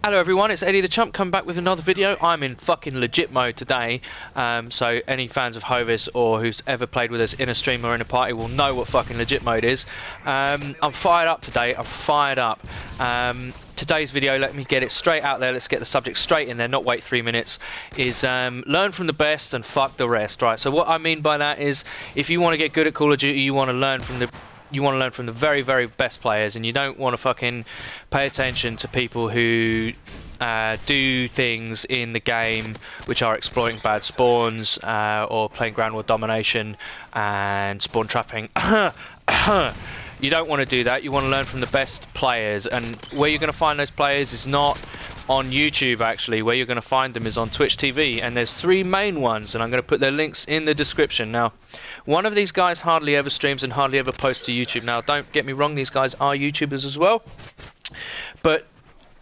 Hello everyone, it's Eddie the Chump coming back with another video. I'm in fucking legit mode today, so any fans of Hovis or who's ever played with us in a stream or in a party will know what fucking legit mode is. I'm fired up today, I'm fired up. Today's video, let me get it straight out there, let's get the subject straight in there, not wait 3 minutes, is learn from the best and fuck the rest, right? So what I mean by that is, if you want to get good at Call of Duty, you want to learn from the very, very best players, and you don't want to fucking pay attention to people who do things in the game which are exploiting bad spawns or playing ground war domination and spawn trapping. You don't want to do that. You want to learn from the best players, and where you're going to find those players is not on YouTube. Actually, where you're going to find them is on Twitch TV, and there's 3 main ones, and I'm going to put their links in the description. Now, one of these guys hardly ever streams and hardly ever posts to YouTube. Now, don't get me wrong, these guys are YouTubers as well, but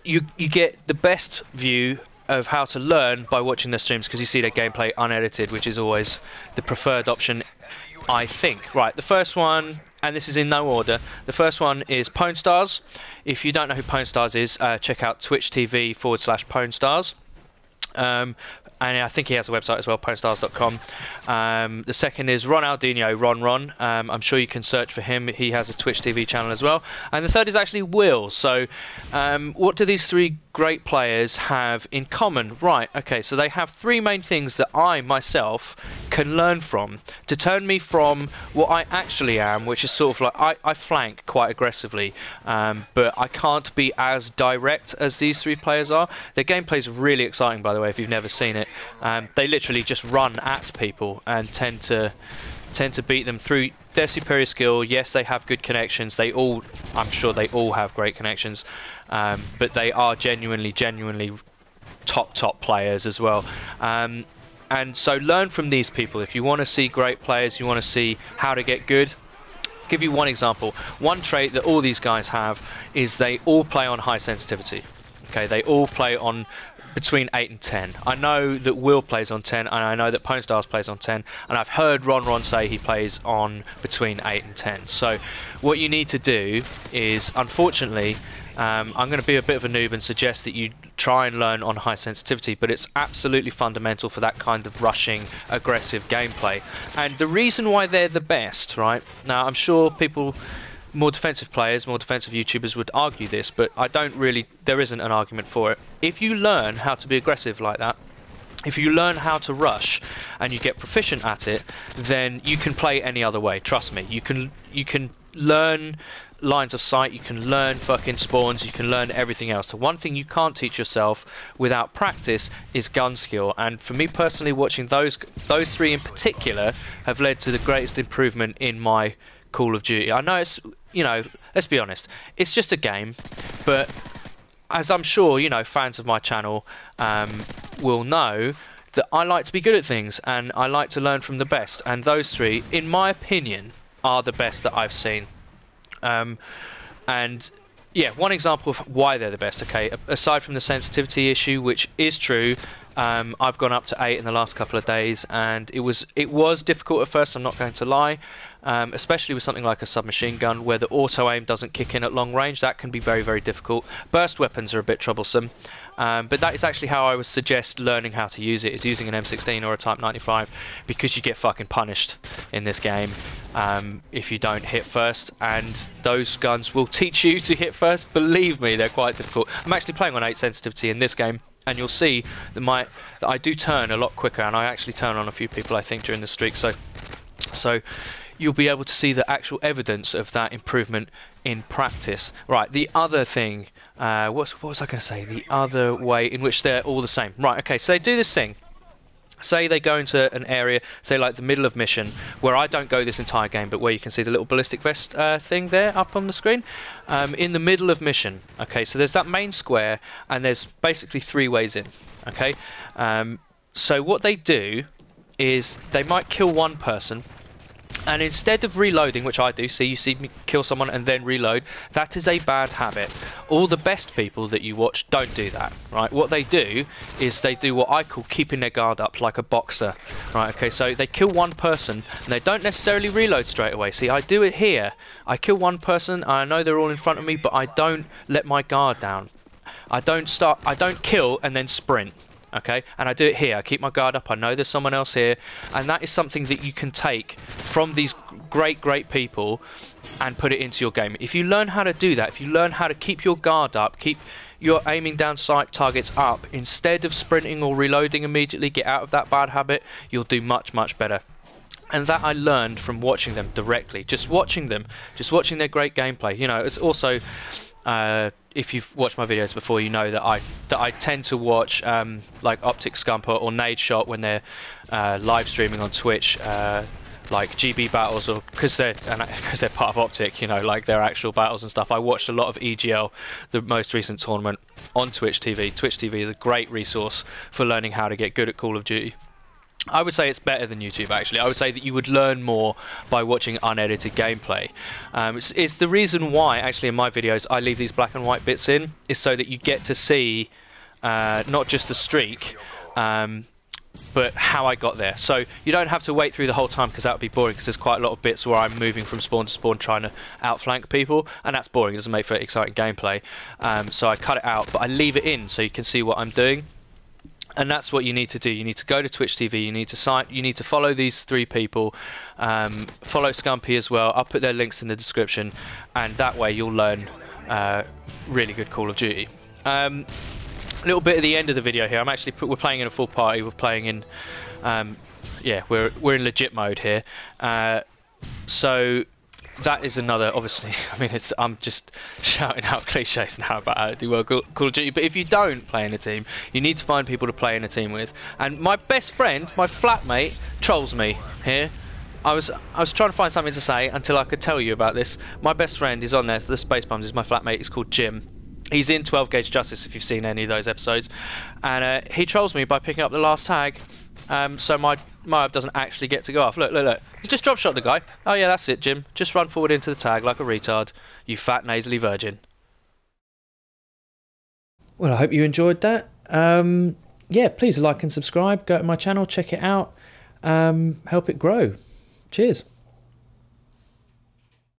you get the best view of how to learn by watching their streams, because you see their gameplay unedited, which is always the preferred option, I think. Right, the first one, and this is in no order, the first one is Pwnstars. If you don't know who Pwnstars is, check out Twitch TV /Pwnstars. And I think he has a website as well, pwnstars.com. The second is Ronaldinho, Ron. I'm sure you can search for him. He has a Twitch TV channel as well. And the third is actually Will. So what do these 3 great players have in common? Right, okay, so they have 3 main things that I, myself, can learn from to turn me from what I actually am, which is sort of like, I flank quite aggressively, but I can't be as direct as these 3 players are. Their gameplay is really exciting, by the way, if you've never seen it. They literally just run at people and tend to beat them through their superior skill. Yes, they have good connections. I'm sure they all have great connections, but they are genuinely top players as well. And so learn from these people. If you want to see great players, you want to see how to get good. I'll give you one example. One trait that all these guys have is they all play on high sensitivity. Okay, they all play on between 8 and 10. I know that Will plays on 10, and I know that Pwnstars plays on 10, and I've heard Ron say he plays on between 8 and 10. So what you need to do is, unfortunately, I'm going to be a bit of a noob and suggest that you try and learn on high sensitivity, but it's absolutely fundamental for that kind of rushing, aggressive gameplay. And the reason why they're the best, right? Now, I'm sure people, more defensive players, more defensive YouTubers would argue this, but there isn't an argument for it. If you learn how to be aggressive like that, if you learn how to rush and you get proficient at it, then you can play any other way. Trust me, you can learn lines of sight, you can learn fucking spawns, you can learn everything else. The one thing you can't teach yourself without practice is gun skill, and for me personally, watching those 3 in particular have led to the greatest improvement in my Call of Duty. I know it's, you know, let's be honest, it's just a game, but as I'm sure, you know, fans of my channel will know, that I like to be good at things and I like to learn from the best, and those 3, in my opinion, are the best that I've seen. And yeah, one example of why they're the best, okay, aside from the sensitivity issue, which is true, I've gone up to 8 in the last couple of days, and it was difficult at first, I'm not going to lie, especially with something like a submachine gun where the auto aim doesn't kick in at long range. That can be very, very difficult. Burst weapons are a bit troublesome, but that is actually how I would suggest learning how to use it, is using an M16 or a Type 95, because you get fucking punished in this game if you don't hit first, and those guns will teach you to hit first. Believe me, they're quite difficult. I'm actually playing on 8 sensitivity in this game, and you'll see that I do turn a lot quicker, and I actually turn on a few people, I think, during the streak. So you'll be able to see the actual evidence of that improvement in practice. Right, the other thing, what was I going to say? The other way in which they're all the same. Right, okay, so they do this thing. Say they go into an area, say like the middle of mission, where I don't go this entire game, but where you can see the little ballistic vest thing there up on the screen. In the middle of mission, okay, so there's that main square, and there's basically 3 ways in, okay? So what they do is they might kill one person, and instead of reloading, which I do, you see me kill someone and then reload, that is a bad habit. All the best people that you watch don't do that, right? What they do is they do what I call keeping their guard up, like a boxer, right? Okay, so they kill one person and they don't necessarily reload straight away. See, I do it here. I kill one person, I know they're all in front of me, but I don't let my guard down. I don't kill and then sprint. Okay, and I do it here. I keep my guard up. I know there's someone else here, and that is something that you can take from these great people and put it into your game. If you learn how to do that, if you learn how to keep your guard up, keep your aiming down sight targets up instead of sprinting or reloading immediately, get out of that bad habit, you'll do much better. And that I learned from watching them directly, just watching their great gameplay. You know, it's also if you've watched my videos before, you know that I tend to watch like Optic Scumper or Nade Shot when they're live streaming on Twitch, like GB battles, or because they're part of Optic, you know, like their actual battles and stuff. I watched a lot of EGL, the most recent tournament, on Twitch TV. Twitch TV is a great resource for learning how to get good at Call of Duty. I would say it's better than YouTube, actually. I would say that you would learn more by watching unedited gameplay. It's the reason why, actually, in my videos, I leave these black and white bits in, is so that you get to see not just the streak, but how I got there. So you don't have to wait through the whole time, because that would be boring, because there's quite a lot of bits where I'm moving from spawn to spawn trying to outflank people, and that's boring. It doesn't make for exciting gameplay. So I cut it out, but I leave it in so you can see what I'm doing. And that's what you need to do. You need to go to Twitch TV. You need to follow these 3 people. Follow Scumpy as well. I'll put their links in the description, and that way you'll learn really good Call of Duty. A little bit at the end of the video here. We're playing in a full party. We're playing in yeah, we're in legit mode here. So that is another, obviously, I mean, I'm just shouting out cliches now about how to do well Call of Duty, but if you don't play in a team, you need to find people to play in a team with. And my best friend, my flatmate, trolls me here. I was trying to find something to say until I could tell you about this. My best friend is on there, the Space Bums is my flatmate, he's called Jim. He's in 12 Gauge Justice, if you've seen any of those episodes. And he trolls me by picking up the last tag. So my m.o.a.b doesn't actually get to go off. Look. He just drop shot the guy. Oh yeah, that's it, Jim. Just run forward into the tag like a retard, you fat nasally virgin. Well, I hope you enjoyed that. Yeah, please like and subscribe. Go to my channel, check it out. Help it grow. Cheers.